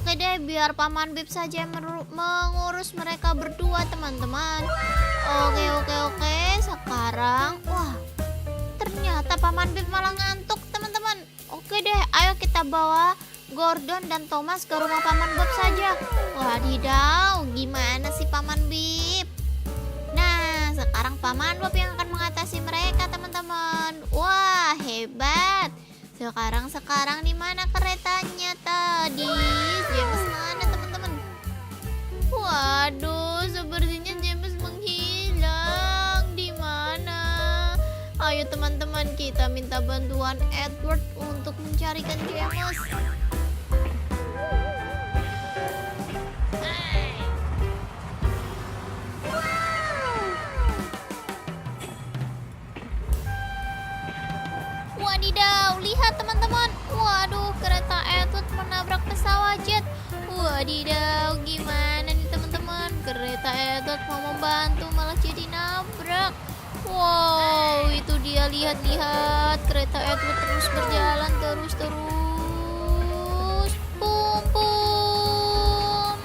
Oke deh, biar Paman Bib saja yang mengurus mereka berdua, teman-teman. Oke. Sekarang, wah, ternyata Paman Bib malah ngantuk, teman-teman. Oke deh, ayo kita bawa Gordon dan Thomas ke rumah Paman Bob saja. Wadidaw, gimana sih Paman Bib? Nah, sekarang Paman Bob yang akan mengatasi mereka, teman-teman. Wah, hebat. Sekarang di mana keretanya tadi? James mana, teman-teman? Waduh, sepertinya James menghilang. Di mana? Ayo teman-teman, kita minta bantuan Edward untuk mencarikan James. Wadidaw, lihat teman-teman. Waduh, kereta Edward menabrak pesawat jet. Wadidaw, gimana nih teman-teman? Kereta Edward mau membantu malah jadi nabrak. Wow, itu dia, lihat-lihat. Kereta Edward terus berjalan terus. Pum pum.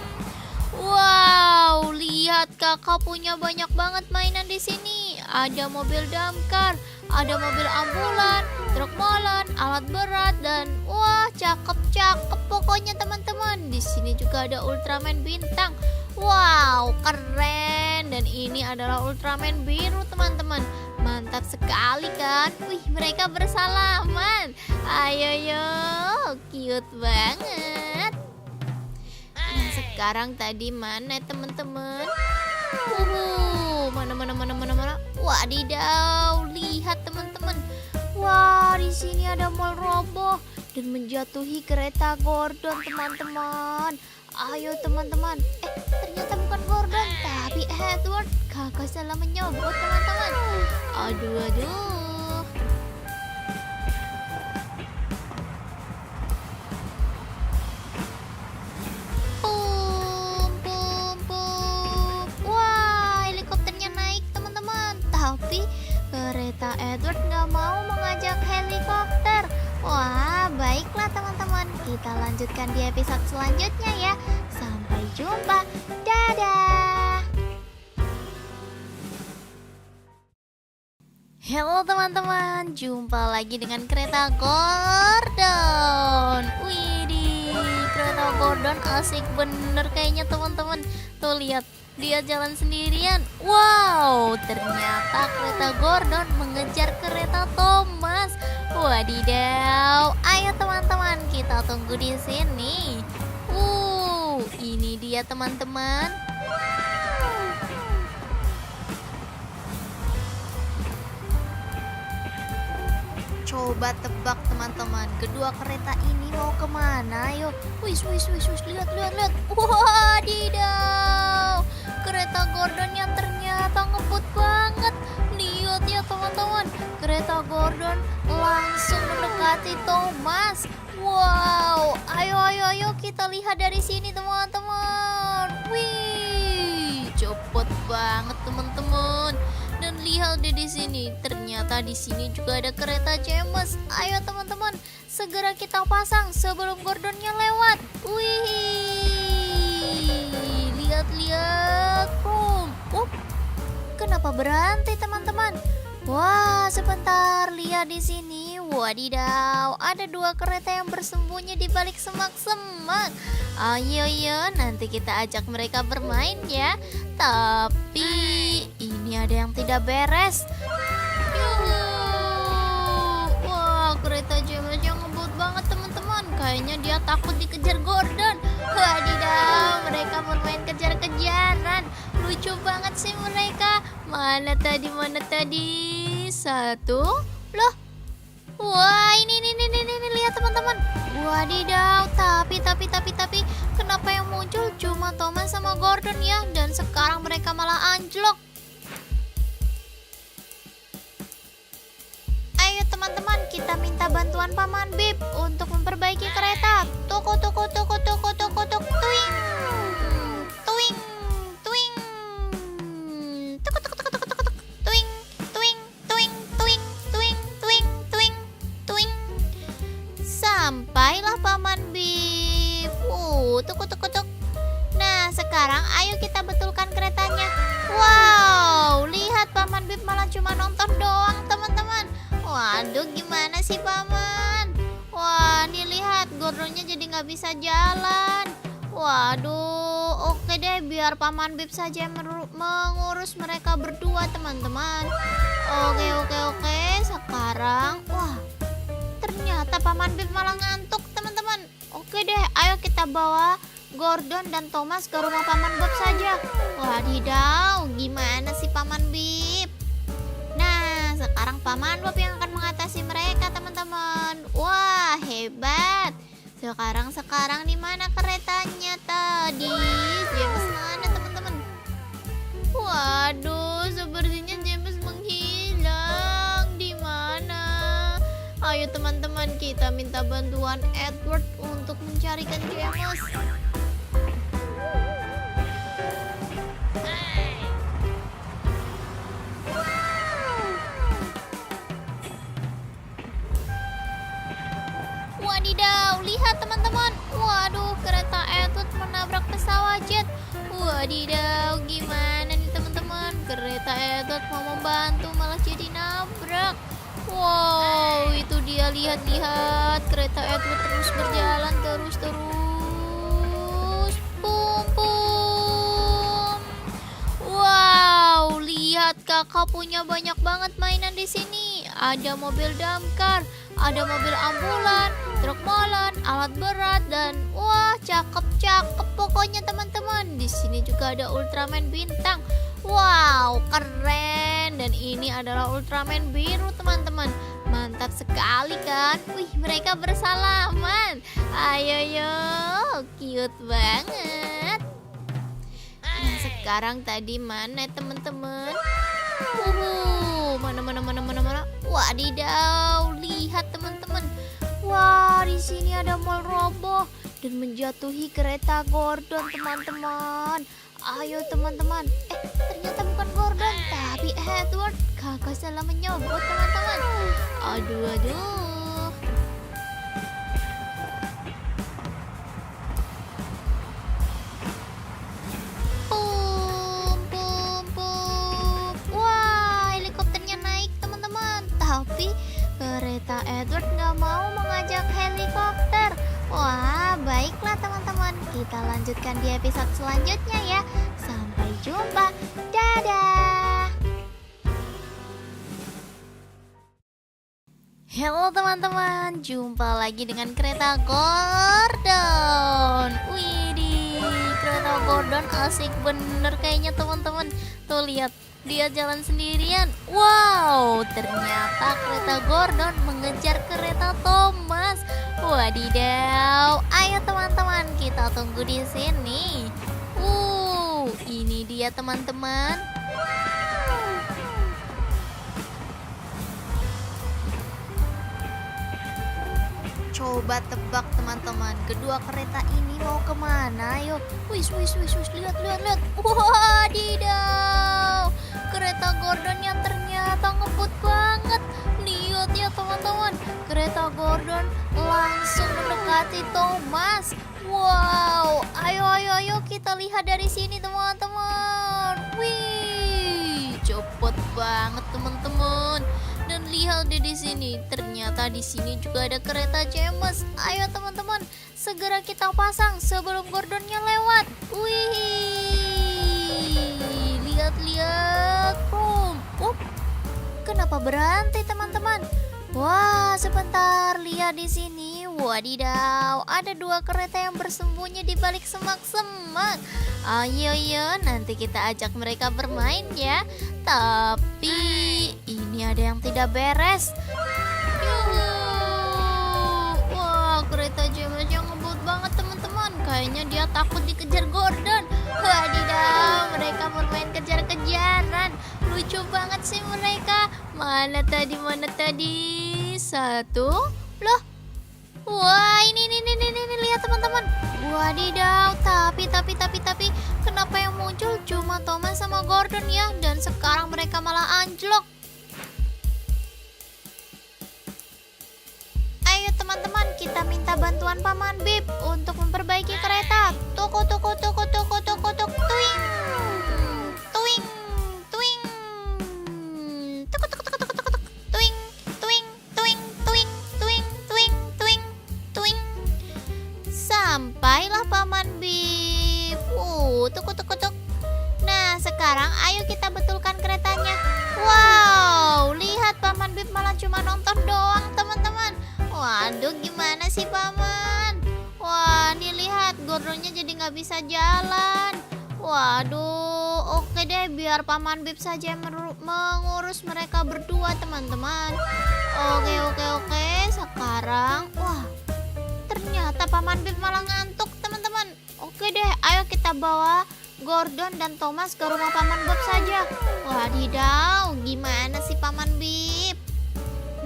Wow, lihat kakak punya banyak banget mainan di sini. Ada mobil damkar, ada mobil ambulan, truk molen, alat berat, dan wah, cakep pokoknya teman-teman. Di sini juga ada Ultraman bintang. Wow, keren. Dan ini adalah Ultraman biru, teman-teman. Mantap sekali kan? Wih, mereka bersalaman. Ayo, cute banget. Nah, sekarang tadi mana teman-teman? Mana? Wadidaw, lihat teman-teman. Wah, di sini ada mall roboh dan menjatuhi kereta Gordon, teman-teman. Ayo teman-teman. Ternyata bukan Gordon, tapi Edward. Kakak salah menyebut, teman-teman. Aduh. Tapi kereta Edward nggak mau mengajak helikopter. Wah, baiklah teman-teman. Kita lanjutkan di episode selanjutnya ya. Sampai jumpa. Dadah. Halo teman-teman, jumpa lagi dengan kereta Gordon. Widih, kereta Gordon asik bener kayaknya teman-teman. Tuh lihat, dia jalan sendirian. Wow, ternyata kereta Gordon mengejar kereta Thomas. Wadidaw, ayo teman-teman, kita tunggu di sini. Ini dia teman-teman. Coba tebak teman-teman, kedua kereta ini mau kemana? Ayo, wis, lihat. Wadidaw, kereta Gordonnya ternyata ngebut banget. Lihat ya teman-teman, kereta Gordon langsung mendekati Thomas. Wow, ayo kita lihat dari sini teman-teman. Wih, cepet banget teman-teman. Dan lihat deh di sini, ternyata di sini juga ada kereta James. Ayo teman-teman, segera kita pasang sebelum Gordonnya lewat. Wih, lihat. Kenapa berhenti teman-teman? Wah, sebentar, lihat di sini. Wadidaw, ada dua kereta yang bersembunyi di balik semak-semak. Ayo, nanti kita ajak mereka bermain ya. Tapi ini ada yang tidak beres. Wah, kereta James yang ngebut banget teman-teman. Kayaknya dia takut dikejar Gordon. Wadidaw, mereka bermain kejar-kejaran. Lucu banget sih mereka. Mana tadi? Satu. Loh. Wah, ini lihat teman-teman. Wadidaw, tapi kenapa yang muncul cuma Thomas sama Gordon ya? Dan sekarang mereka malah anjlok. Ayo teman-teman, kita minta bantuan Paman Bib untuk memperbaiki kereta. Tuk. Tuing. Sampailah Paman Bib. Tuk tuk tuk tuk. Nah, sekarang ayo kita betulkan keretanya. Wow, lihat Paman Bib malah cuma nonton doang, teman-teman. Waduh, gimana sih Paman? Wah, nih lihat Gordonnya jadi nggak bisa jalan. Waduh, oke deh, biar Paman Bib saja yang mengurus mereka berdua, teman-teman. Oke. Sekarang, wah, ternyata Paman Bib malah ngantuk, teman-teman. Oke deh, ayo kita bawa Gordon dan Thomas ke rumah Paman Bob saja. Wadidaw, gimana sih Paman Bib? Nah, sekarang Paman Bob yang akan mengatasi mereka, teman-teman. Wah, hebat. Sekarang di mana keretanya tadi? James mana, teman-teman? Waduh, sepertinya James menghilang. Di mana? Ayo teman-teman, kita minta bantuan Edward untuk mencarikan James. Wadidaw, lihat teman-teman. Waduh, kereta Edward menabrak pesawat jet. Wadidaw, gimana nih teman-teman? Kereta Edward mau membantu malah jadi nabrak. Wow, itu dia, lihat-lihat. Kereta Edward terus berjalan terus. Pum pum. Wow, lihat kakak punya banyak banget mainan di sini. Ada mobil damkar, ada mobil ambulan, truk molen, alat berat, dan wah, cakep pokoknya teman-teman. Di sini juga ada Ultraman bintang. Wow, keren. Dan ini adalah Ultraman biru, teman-teman. Mantap sekali kan? Wih, mereka bersalaman. Ayo, cute banget. Nah, sekarang tadi mana teman-teman? Mana? Wadidaw, lihat teman-teman. Wah, di sini ada mall roboh dan menjatuhi kereta Gordon, teman-teman. Ayo teman-teman. Ternyata bukan Gordon, tapi Edward. Kakak salah menyebut, teman-teman. Aduh. Wah, helikopternya naik, teman-teman. Tapi kereta Edward nggak mau mengajak helikopter. Wah, baiklah teman-teman. Kita lanjutkan di episode selanjutnya ya. Sampai jumpa. Dadah. Halo teman-teman, jumpa lagi dengan kereta Gordon. Widih, kereta Gordon asik bener kayaknya teman-teman. Tuh lihat, dia jalan sendirian. Wow, ternyata kereta Gordon mengejar kereta Thomas. Wadidaw, ayo teman-teman, kita tunggu di sini. Ini dia teman-teman. Coba tebak teman-teman, kedua kereta ini mau kemana? Ayo, wis, lihat. Wadidaw, kereta Gordonnya ternyata ngebut banget. Lihat ya teman-teman, kereta Gordon langsung mendekati Thomas. Wow, ayo kita lihat dari sini teman-teman. Wih, cepet banget teman-teman. Dan lihat deh di sini, ternyata di sini juga ada kereta James. Ayo teman-teman, segera kita pasang sebelum Gordonnya lewat. Wih, lihat. Kenapa berhenti teman-teman? Wah, sebentar, lihat di sini. Wadidaw, ada dua kereta yang bersembunyi di balik semak-semak. Ayo, nanti kita ajak mereka bermain ya. Tapi ini ada yang tidak beres. Wah, kereta James yang ngebut banget teman-teman. Kayaknya dia takut dikejar Gordon. Wadidaw, mereka bermain kejar-kejaran. Lucu banget sih mereka. Mana tadi? Satu. Loh. Wah, ini lihat teman-teman. Wadidaw, tapi kenapa yang muncul cuma Thomas sama Gordon ya? Dan sekarang mereka malah anjlok. Ayo teman-teman, kita minta bantuan Paman Bib untuk memperbaiki kereta. Sampailah Paman Bip. Tuk tuk tuk. Nah, sekarang ayo kita betulkan keretanya. Wow, lihat Paman Bip malah cuma nonton doang, teman-teman. Waduh, gimana sih Paman? Wah, nih lihat Gordonnya jadi nggak bisa jalan. Waduh, oke deh, biar Paman Bip saja yang mengurus mereka berdua, teman-teman. Oke. Sekarang, wah, ternyata Paman Bip malah ngantuk, teman-teman. Oke deh, ayo kita bawa Gordon dan Thomas ke rumah Paman Bob saja. Wadidaw, gimana sih Paman Bip?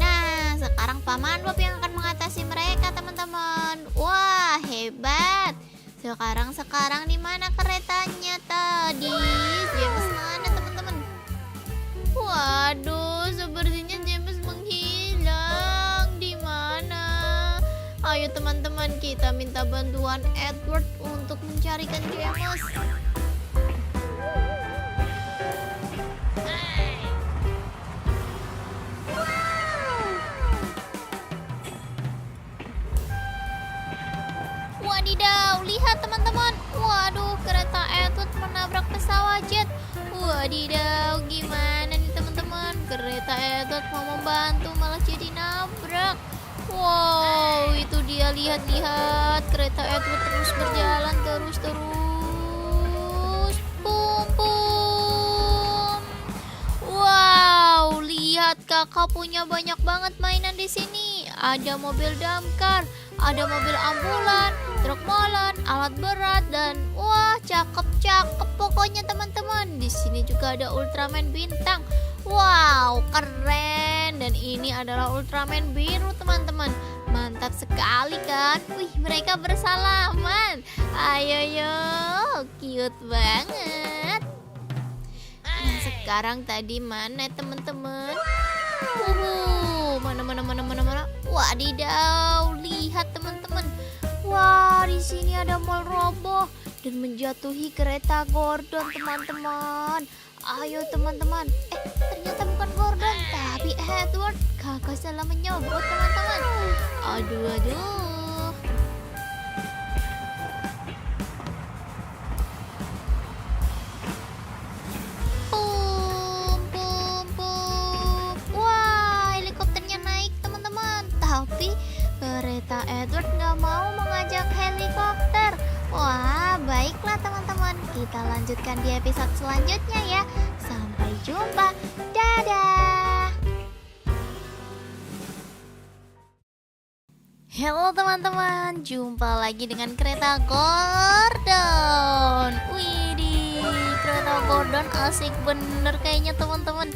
Nah, sekarang Paman Bob yang akan mengatasi mereka, teman-teman. Wah, hebat. Sekarang di mana keretanya tadi? James mana, teman-teman? Waduh, sepertinya James menghilang. Di mana? Ayo teman-teman, kita minta bantuan Edward untuk mencarikan James. Wadidaw, lihat teman-teman. Waduh, kereta Edward menabrak pesawat jet. Wadidaw, gimana nih teman-teman? Kereta Edward mau membantu malah jadi nabrak. Wow, itu dia, lihat-lihat. Kereta Edward terus berjalan terus. Pum. Wow, lihat kakak punya banyak banget mainan di sini. Ada mobil damkar, ada mobil ambulan, truk molen, alat berat, dan wah, cakep pokoknya teman-teman. Di sini juga ada Ultraman bintang. Wow, keren. Dan ini adalah Ultraman biru, teman-teman. Mantap sekali kan? Wih, mereka bersalaman. Ayo, cute banget. Nah, sekarang tadi mana teman-teman? Mana? Wadidaw, lihat teman-teman. Wah, di sini ada mall roboh dan menjatuhi kereta Gordon, teman-teman. Ayo teman-teman. Ternyata bukan Gordon, tapi Edward. Kakak salah menyebut, teman-teman. Aduh. Tapi kereta Edward nggak mau mengajak helikopter. Wah, baiklah teman-teman, kita lanjutkan di episode selanjutnya ya. Sampai jumpa, dadah. Halo teman-teman, jumpa lagi dengan kereta Gordon. Widih, kereta Gordon asik bener kayaknya teman-teman.